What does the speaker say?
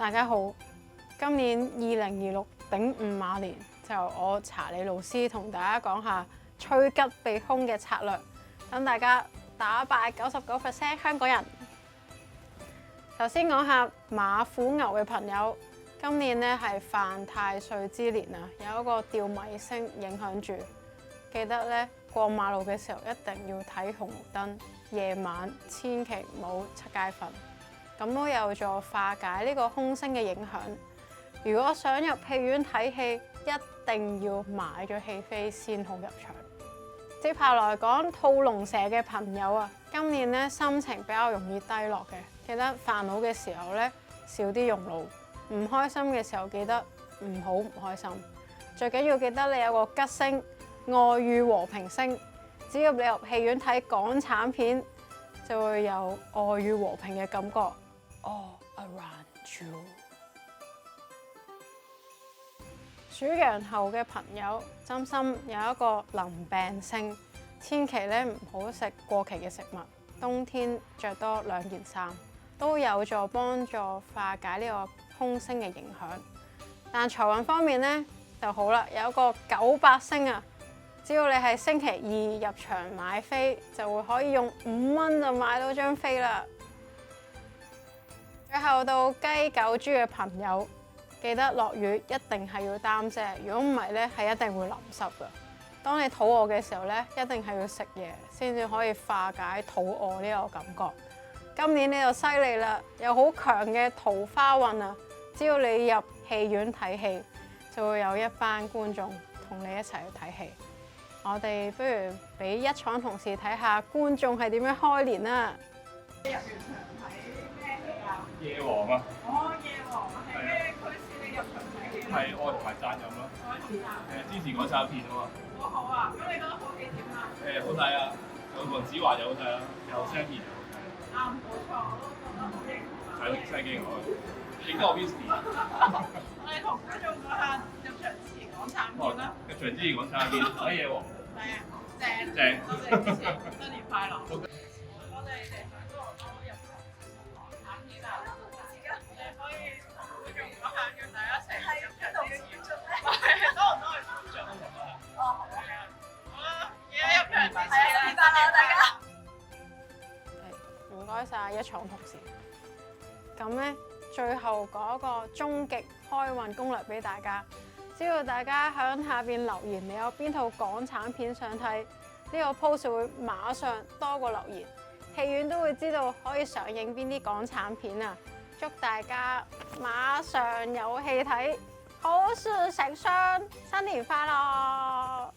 大家好，今年2026丙午馬年，就我查理老師同大家講下趨吉避凶嘅策略，等大家打敗99% 香港人。首先講下馬虎牛嘅朋友，今年咧係犯太歲之年啊，有一個吊米星影響住，記得咧過馬路嘅時候一定要睇紅綠燈，夜晚千祈唔好出街瞓。咁都有助化解呢個凶星嘅影響。如果想入戲院睇戲，一定要買咗戲飛先好入場。接下來講兔龍蛇嘅朋友啊，今年咧心情比較容易低落嘅，記得煩惱嘅時候咧少啲用腦，唔開心嘅時候記得唔好唔開心。最緊要記得你有個吉星愛與和平星，只要你入戲院睇港產片，就會有愛與和平嘅感覺。All around you。屬羊猴嘅朋友，真心有一個臨病星，千祈咧唔好食過期嘅食物，冬天着多2件衫，都有助幫助化解呢個凶星嘅影響。但財運方面咧就好啦，有一個9白星啊，只要你係星期二入場買飛，就會可以用5蚊就買到張飛啦。最後到雞狗豬嘅朋友，記得落雨一定係要擔遮，如果唔係咧係一定會淋濕噶。當你肚餓嘅時候咧，一定係要食嘢先至可以化解肚餓呢個感覺。今年你就犀利啦，有好強嘅桃花運啊！只要你入戲院睇戲，就會有一班觀眾同你一齊去睇戲。我哋不如俾一廠同事睇下觀眾係點樣開年啦。入完場睇咩戲啊？夜王啊！哦，夜王係咩驅使你入場睇戲？係愛同埋責任咯。愛同責任。支持港產片啊嘛。好好啊！咁你覺得好戲點啊？好睇啊！有黃子華又好睇啦，有 Sammy 又好睇。啱，冇錯，我都覺得好英雄啊！係咯，真係幾好。影多我 Whisky。我哋同觀眾講下入場支持港產片啦。入場支持港產片，睇夜王。係啊，正。正。多謝支持，新年快樂！我哋喺多倫多入場支持港產片啊！你可以同觀眾講下，叫大家一齊入場支持。係多倫多嘅觀眾。哦，係啊。好啦，而家入場支持啦，大家。唔該晒一廠同事。咁咧，最後講一個終極開運攻略俾大家。只要大家喺下邊留言，你有邊套港產片想睇，呢個 post 會馬上多個留言，戲院都會知道可以上映邊啲港產片啊！祝大家馬上有戲睇，好事成雙，新年快樂！